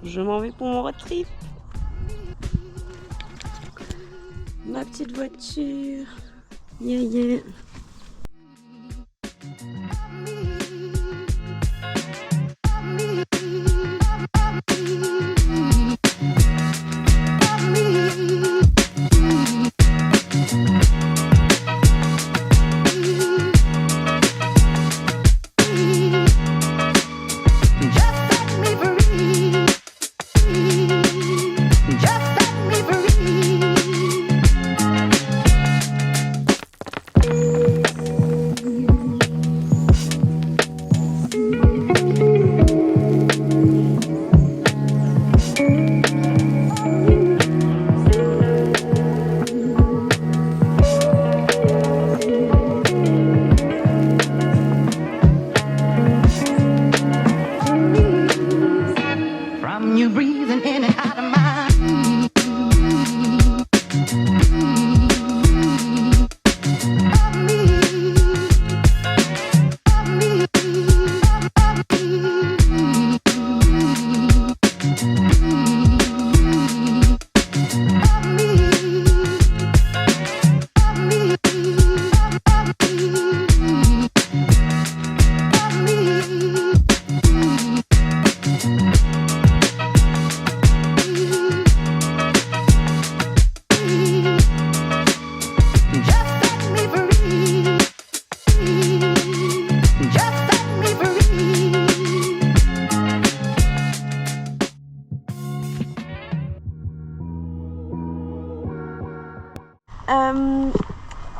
je m'en vais pour mon road trip. Ma petite voiture. Yeah, yeah.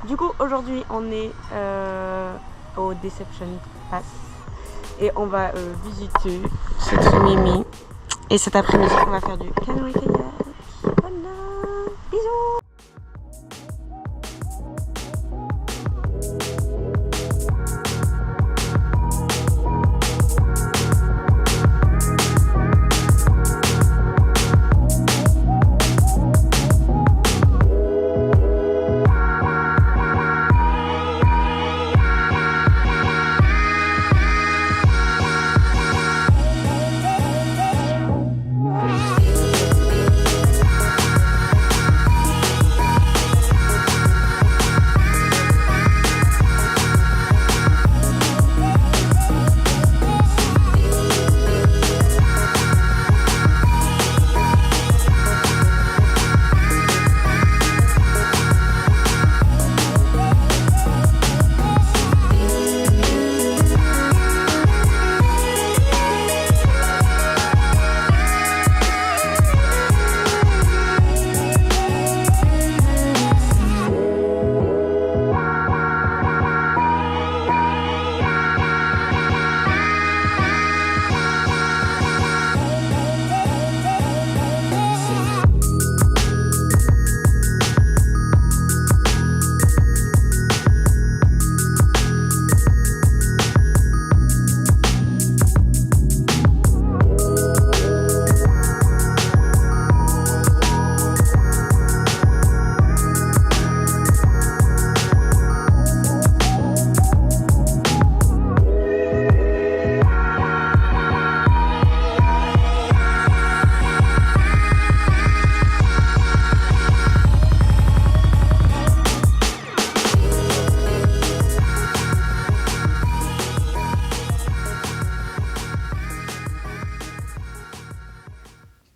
Du coup aujourd'hui on est au Deception Pass et on va visiter cette Mimi et cet après-midi on va faire du canoë-kayak. Voilà, bisous.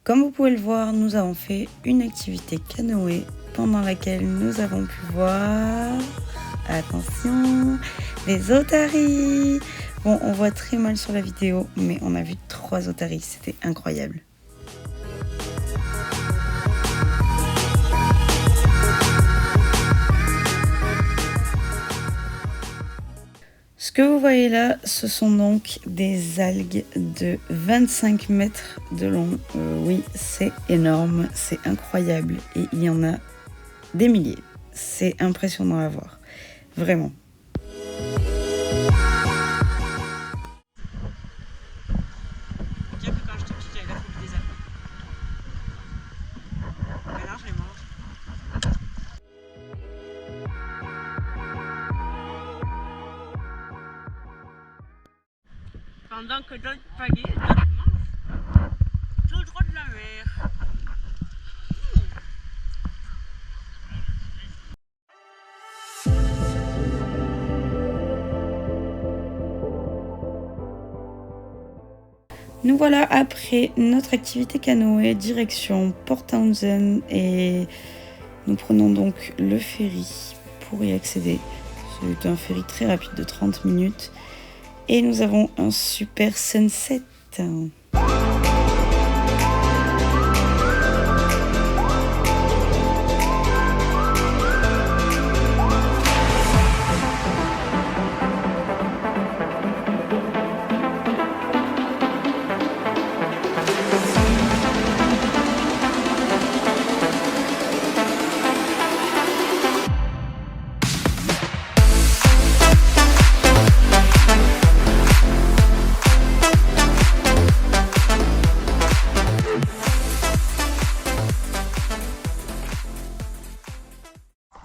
Comme vous pouvez le voir, nous avons fait une activité canoë pendant laquelle nous avons pu voir, attention, les otaries. Bon, on voit très mal sur la vidéo, mais on a vu 3 otaries, c'était incroyable. Ce que vous voyez là, ce sont donc des algues de 25 mètres de long. Oui, c'est énorme, c'est incroyable. Et il y en a des milliers. C'est impressionnant à voir. Vraiment. Bien que quand j'étais petite, j'avais la phobie des algues. Maintenant, je les mange. Pendant que d'autres pagaient, d'autres mangent. Tout droit. Nous voilà après notre activité canoë, direction Port Townsend et nous prenons donc le ferry pour y accéder. C'est un ferry très rapide de 30 minutes et nous avons un super sunset.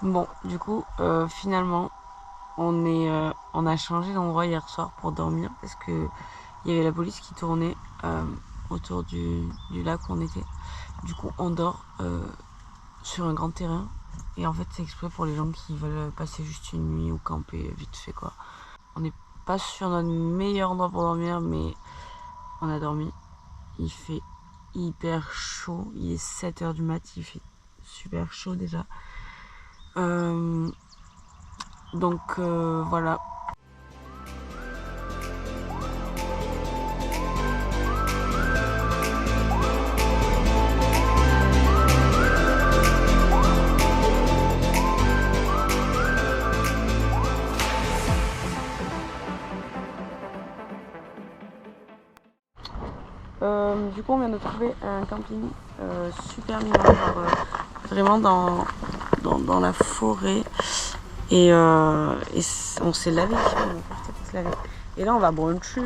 Bon, du coup, finalement, on a changé d'endroit hier soir pour dormir parce que il y avait la police qui tournait autour du lac où on était. Du coup, on dort sur un grand terrain et en fait, c'est exprès pour les gens qui veulent passer juste une nuit ou camper vite fait quoi. On n'est pas sur notre meilleur endroit pour dormir, mais on a dormi. Il fait hyper chaud, il est 7h du mat, il fait super chaud déjà. Donc voilà. Du coup on vient de trouver un camping super mignon, vraiment dans la forêt et on s'est lavé ici, on a profité pour se laver. Et là on va bruncher.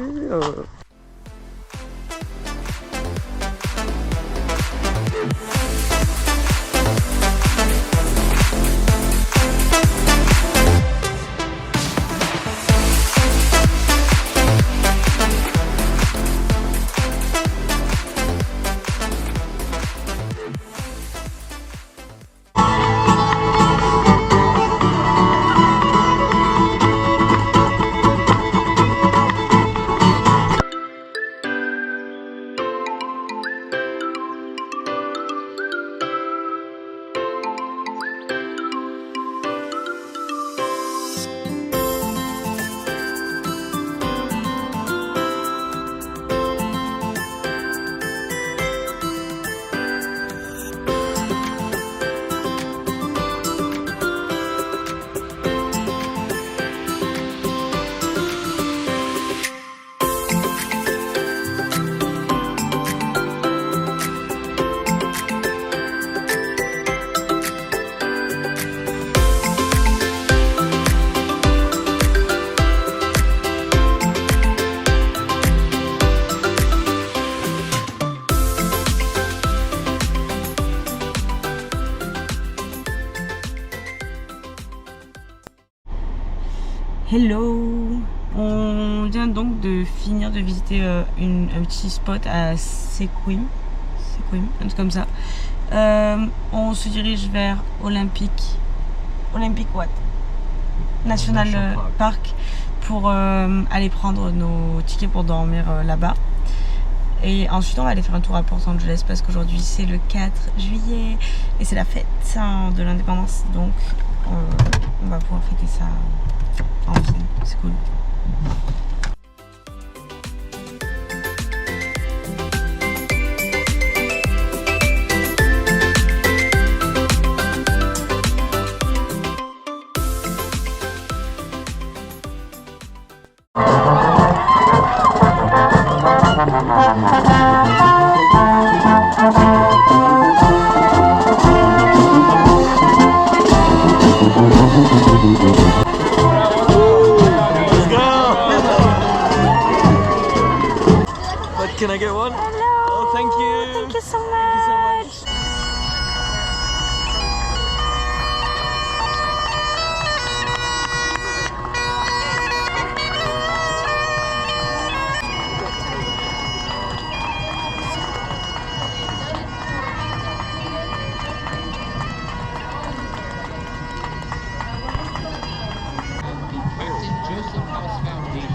Hello! On vient donc de finir de visiter un petit spot à Sequim, un truc comme ça. On se dirige vers Olympic what? National Park pour aller prendre nos tickets pour dormir là-bas. Et ensuite on va aller faire un tour à Port Angeles parce qu'aujourd'hui c'est le 4 juillet et c'est la fête de l'indépendance, donc on va pouvoir fêter ça en ville, c'est cool. Can I get one? Hello! Oh, thank you! Thank you so much! Joseph House Foundation.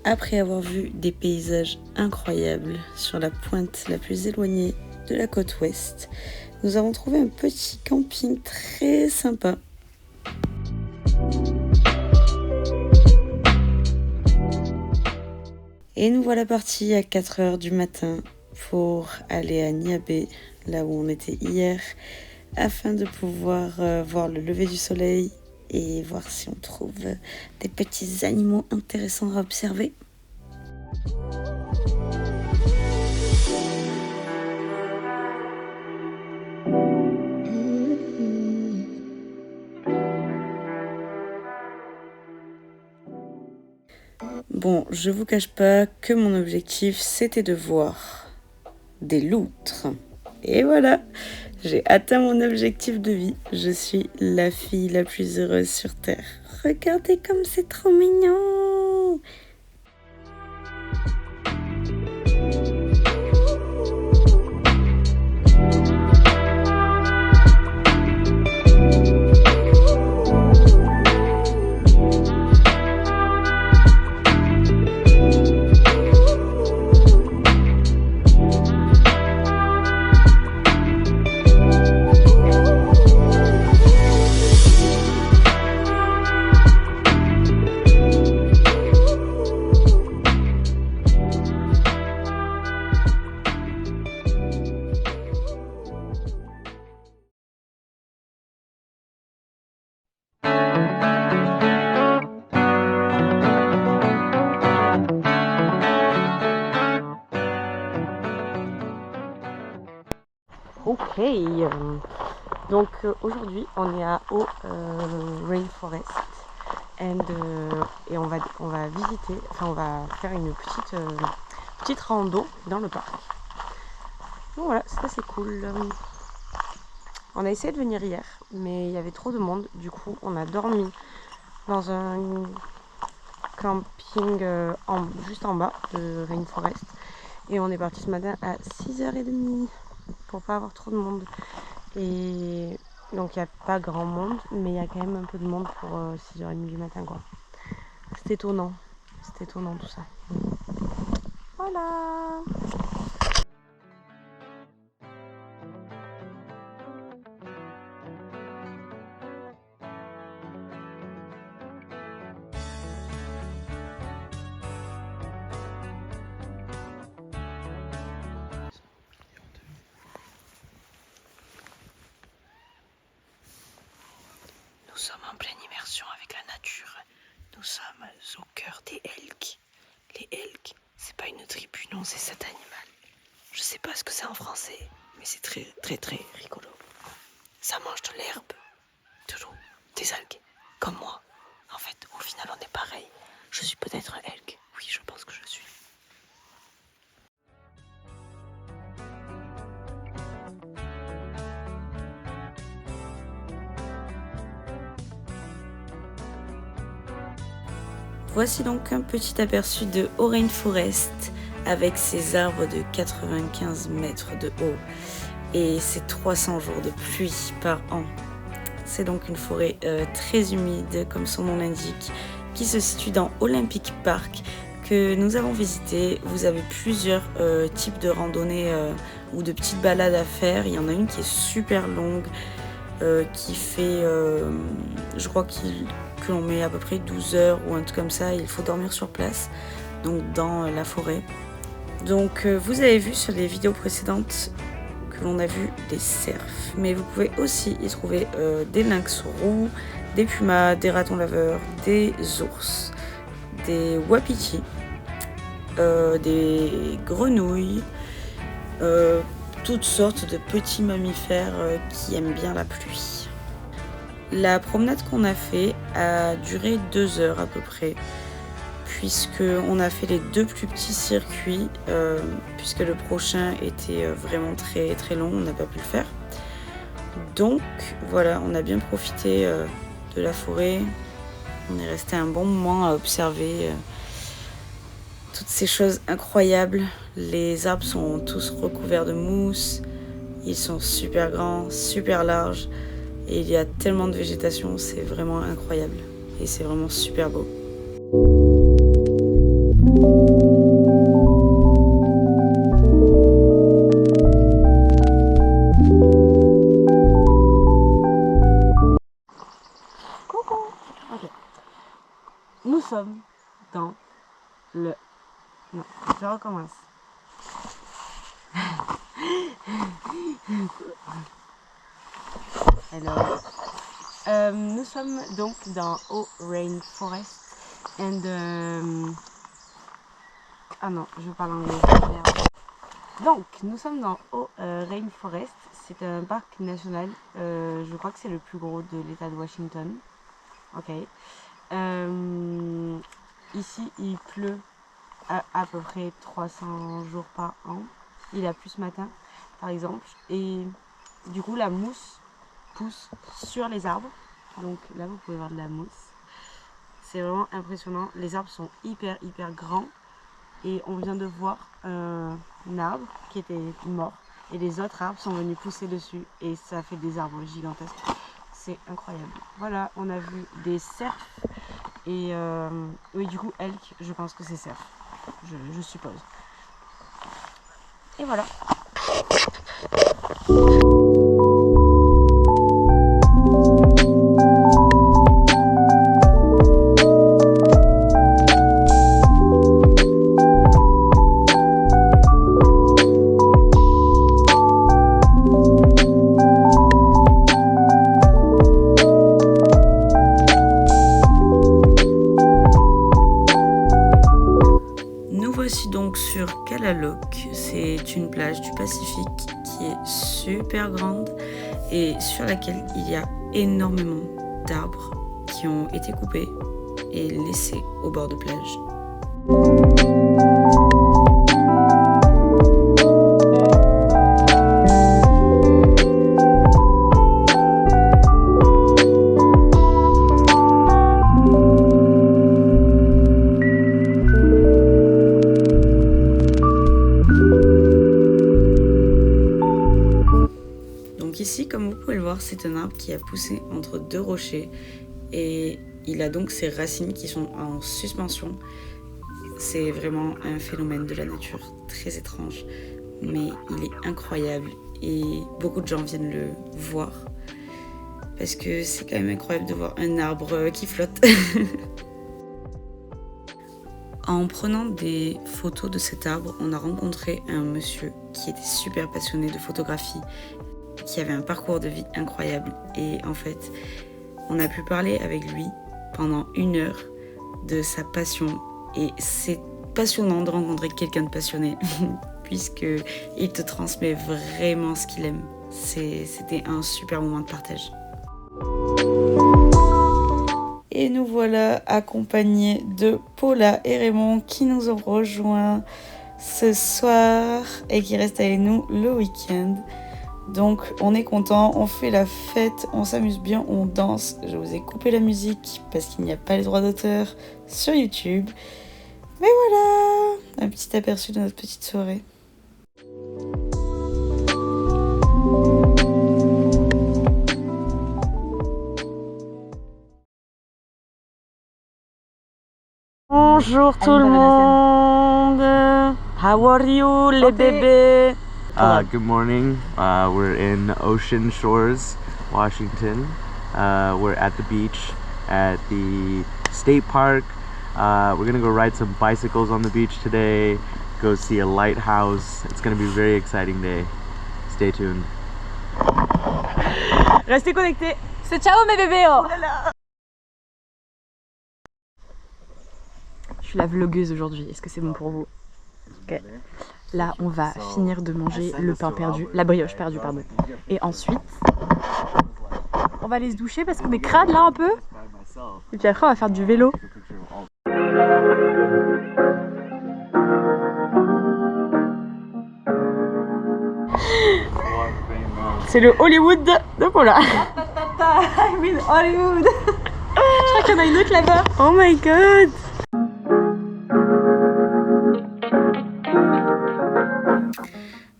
Après avoir vu des paysages incroyables sur la pointe la plus éloignée de la côte ouest, nous avons trouvé un petit camping très sympa. Et nous voilà partis à 4 h du matin pour aller à Niabé, là où on était hier, afin de pouvoir voir le lever du soleil et voir si on trouve des petits animaux intéressants à observer. Bon, je vous cache pas que mon objectif c'était de voir des loutres. Et voilà, j'ai atteint mon objectif de vie. Je suis la fille la plus heureuse sur Terre. Regardez comme c'est trop mignon! Ok, donc aujourd'hui on est à Haut Rainforest et on va visiter, enfin on va faire une petite rando dans le parc. Donc voilà, c'est assez cool. On a essayé de venir hier, mais il y avait trop de monde, du coup on a dormi dans un camping juste en bas de Rainforest et on est parti ce matin à 6h30 pour pas avoir trop de monde. Et donc il n'y a pas grand monde, mais il y a quand même un peu de monde pour 6h30 du matin quoi. C'est étonnant tout ça. Voilà. Nous sommes en pleine immersion avec la nature. Nous sommes au cœur des elks. Les elks, c'est pas une tribu, non, c'est cet animal. Je sais pas ce que c'est en français, mais c'est très très très rigolo. Ça mange de l'herbe, de l'eau, des algues, comme moi. En fait, au final, on est pareil. Je suis peut-être un elk. Oui, je pense que je suis. Voici donc un petit aperçu de Haut Rainforest avec ses arbres de 95 mètres de haut et ses 300 jours de pluie par an. C'est donc une forêt très humide, comme son nom l'indique, qui se situe dans Olympic Park que nous avons visité. Vous avez plusieurs types de randonnées ou de petites balades à faire. Il y en a une qui est super longue, qui fait, je crois que l'on met à peu près 12 heures ou un truc comme ça. Il faut dormir sur place, donc dans la forêt. Donc vous avez vu sur les vidéos précédentes que l'on a vu des cerfs, mais vous pouvez aussi y trouver des lynx roux, des pumas, des ratons laveurs, des ours, des wapitis, des grenouilles, toutes sortes de petits mammifères qui aiment bien la pluie. La promenade qu'on a fait a duré 2 heures à peu près, puisqu'on a fait les 2 plus petits circuits, puisque le prochain était vraiment très très long, on n'a pas pu le faire. Donc voilà, on a bien profité de la forêt, on est resté un bon moment à observer toutes ces choses incroyables. Les arbres sont tous recouverts de mousse, ils sont super grands, super larges, et il y a tellement de végétation, c'est vraiment incroyable, et c'est vraiment super beau. Coucou. Ok. Nous sommes dans le... Non, je recommence. Alors, nous sommes donc dans Haut Rainforest ah non, je parle anglais. Merde. Donc, nous sommes dans Haut Rainforest. C'est un parc national. Je crois que c'est le plus gros de l'État de Washington. Ok. Ici, il pleut à peu près 300 jours par an. Il a plu ce matin, par exemple. Et du coup, la mousse pousse sur les arbres. Donc là, vous pouvez voir de la mousse. C'est vraiment impressionnant. Les arbres sont hyper grands. Et on vient de voir un arbre qui était mort. Et les autres arbres sont venus pousser dessus. Et ça fait des arbres gigantesques. C'est incroyable. Voilà, on a vu des cerfs. Et oui, du coup, elk, je pense que c'est cerf. Je suppose. Et voilà. Nous voici donc sur Kalaloch, c'est une plage du Pacifique qui est super grande et sur laquelle il y a énormément d'arbres qui ont été coupés et laissés au bord de plage. Donc ici, comme vous pouvez le voir, c'est un arbre qui a poussé entre deux rochers et il a donc ses racines qui sont en suspension. C'est vraiment un phénomène de la nature très étrange, mais il est incroyable et beaucoup de gens viennent le voir parce que c'est quand même incroyable de voir un arbre qui flotte. En prenant des photos de cet arbre, on a rencontré un monsieur qui était super passionné de photographie, qui avait un parcours de vie incroyable et en fait, on a pu parler avec lui pendant 1 heure de sa passion et c'est passionnant de rencontrer quelqu'un de passionné puisqu'il te transmet vraiment ce qu'il aime. C'était un super moment de partage. Et nous voilà accompagnés de Paula et Raymond qui nous ont rejoints ce soir et qui restent avec nous le week-end. Donc on est content, on fait la fête, on s'amuse bien, on danse. Je vous ai coupé la musique parce qu'il n'y a pas les droits d'auteur sur YouTube. Mais voilà, un petit aperçu de notre petite soirée. Bonjour tout le monde. How are you les bébés? Good morning. We're in Ocean Shores, Washington. We're at the beach at the state park. We're gonna go ride some bicycles on the beach today, go see a lighthouse. It's gonna be a very exciting day. Stay tuned. Restez connectés. C'est ciao mes bébés. Oh. Je suis la vlogueuse aujourd'hui. Est-ce que c'est bon pour vous? Ok. Là, on va finir de manger le pain perdu, la brioche perdue, pardon. Et ensuite, on va aller se doucher parce qu'on est crade là un peu. Et puis après, on va faire du vélo. C'est le Hollywood de Paula. I'm in Hollywood. Je crois qu'il y en a une autre là-bas. Oh my god.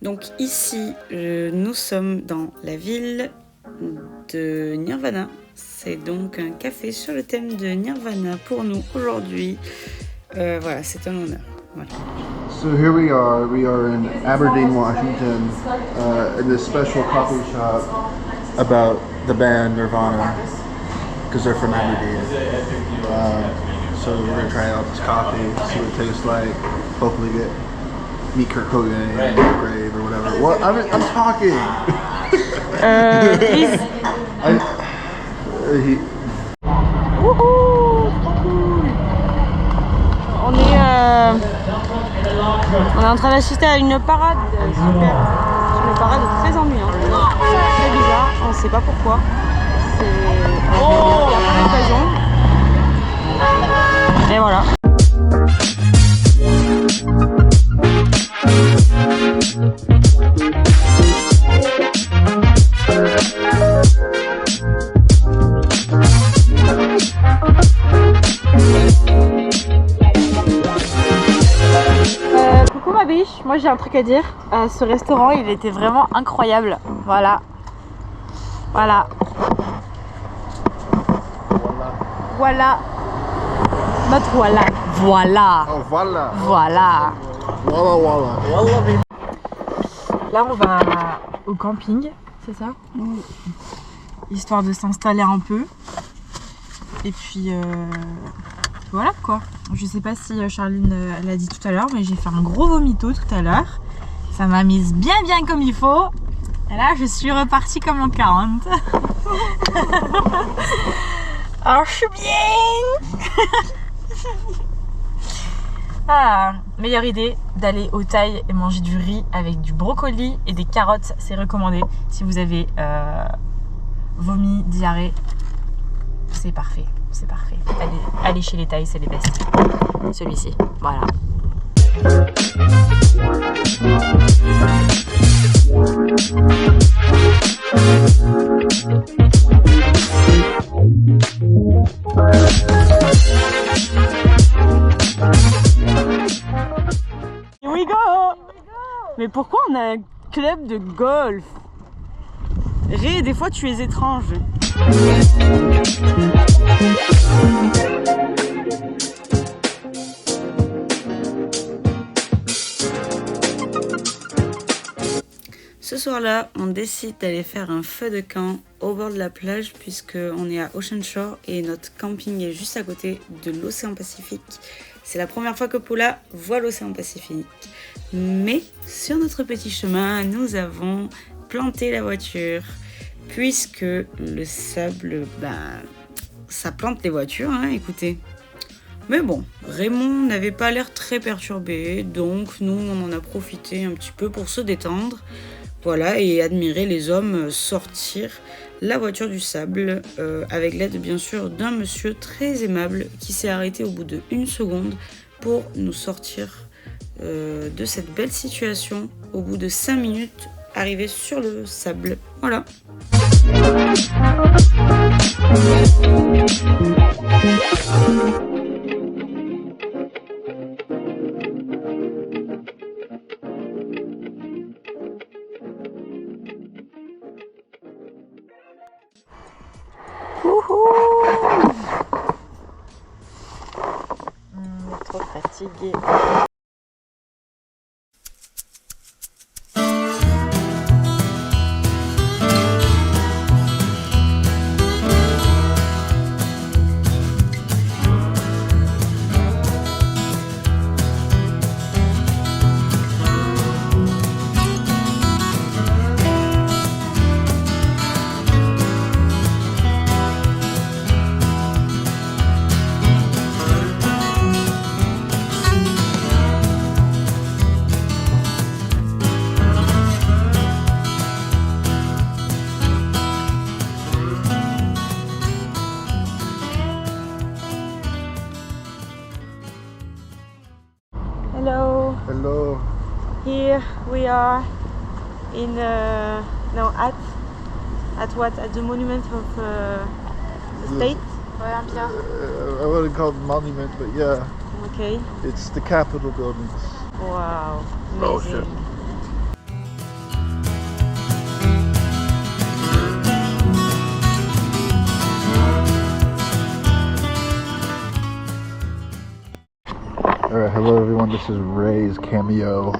Donc ici, nous sommes dans la ville de Nirvana. C'est donc un café sur le thème de Nirvana pour nous aujourd'hui. Voilà, c'est un honneur. Voilà. So here we are in Aberdeen, Washington, in this special coffee shop about the band Nirvana, because they're from Aberdeen. So we're gonna try out this coffee, see what it tastes like, hopefully meet Kurt Cobain in the grave or whatever. What? I'm talking. Please. Wouhou, trop cool. On est en train d'assister à une parade super. Une parade très ennuyante. Très bizarre, on ne sait pas pourquoi. Il y a pas d'occasion. Et voilà. Coucou ma biche, moi j'ai un truc à dire. Ce restaurant il était vraiment incroyable. Voilà. Voilà. Voilà. Notre voilà. Voilà. Oh voilà. Voilà. Walla walla. Là on va au camping, c'est ça? Histoire de s'installer un peu. Et puis voilà quoi. Je sais pas si Charline l'a dit tout à l'heure, mais j'ai fait un gros vomito tout à l'heure. Ça m'a mise bien comme il faut. Et là je suis repartie comme l'an 40. Alors je suis bien. Ah, meilleure idée d'aller au Thaï et manger du riz avec du brocoli et des carottes, c'est recommandé. Si vous avez vomi, diarrhée, c'est parfait, c'est parfait. Allez chez les Thaïs, c'est les best. Celui-ci, voilà. Here we go! Mais pourquoi on a un club de golf? Ré, des fois tu es étrange. Ce soir-là, on décide d'aller faire un feu de camp au bord de la plage puisque on est à Ocean Shore et notre camping est juste à côté de l'océan Pacifique. C'est la première fois que Paula voit l'océan Pacifique. Mais sur notre petit chemin, nous avons planté la voiture puisque le sable, ça plante les voitures, hein, écoutez. Mais bon, Raymond n'avait pas l'air très perturbé, donc nous on en a profité un petit peu pour se détendre. Voilà, et admirer les hommes sortir la voiture du sable avec l'aide bien sûr d'un monsieur très aimable qui s'est arrêté au bout de 1 seconde pour nous sortir de cette belle situation au bout de 5 minutes arrivé sur le sable. Voilà. Trop fatiguée. Hello. Hello. Here we are in no at what? At the monument of the state. Olympia. I wouldn't call it monument, but yeah, Okay. it's the Capitol buildings. Wow. Oh, Amazing. shit. Alright, hello everyone, this is Ray's cameo.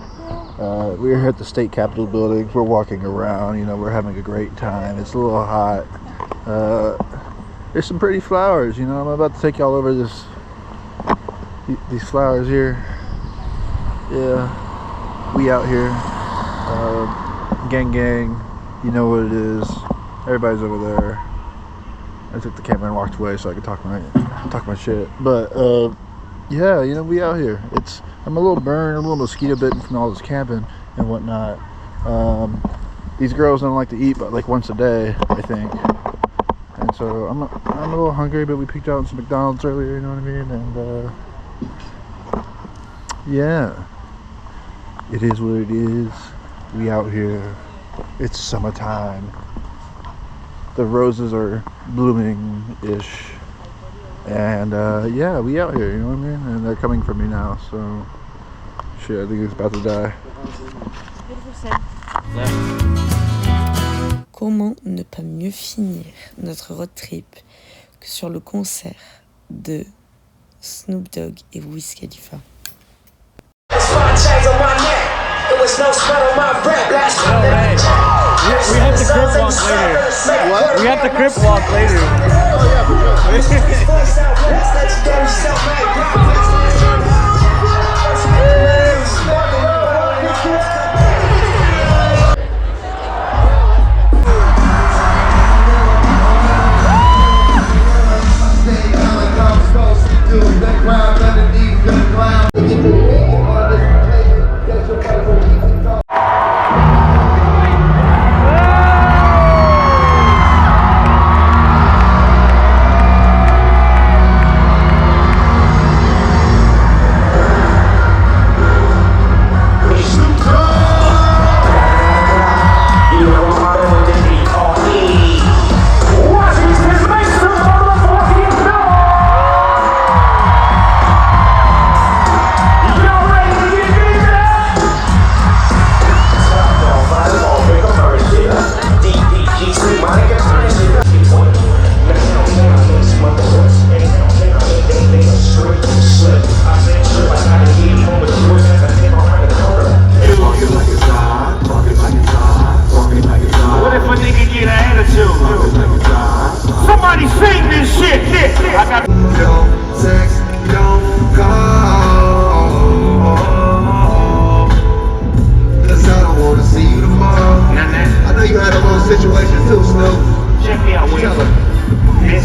We're here at the state capitol building. We're walking around, you know, we're having a great time. It's a little hot. There's some pretty flowers, you know. I'm about to take y'all over these flowers here. Yeah, we out here. Gang, you know what it is. Everybody's over there. I took the camera and walked away so I could talk my shit. But yeah, you know, we out here. I'm a little burned, a little mosquito bitten from all this camping and whatnot. These girls don't like to eat but like once a day, I think. And so I'm a little hungry, but we picked out some McDonald's earlier, you know what I mean? And yeah, it is what it is. We out here. It's summertime. The roses are blooming-ish. And yeah, we out here, you know what I mean? And they're coming for me now, so shit, I think it's about to die. Comment ne pas mieux finir notre road trip que sur le concert de Snoop Dogg et Wiz Khalifa. We have the grip walk later. What? We have the grip walk later. Oh yeah, for sure.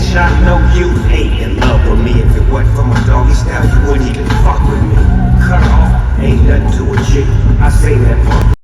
bitch, I know you ain't in love with me. If it wasn't for my doggy style, you wouldn't even fuck with me. Cut off, ain't nothing to a chick. I say that.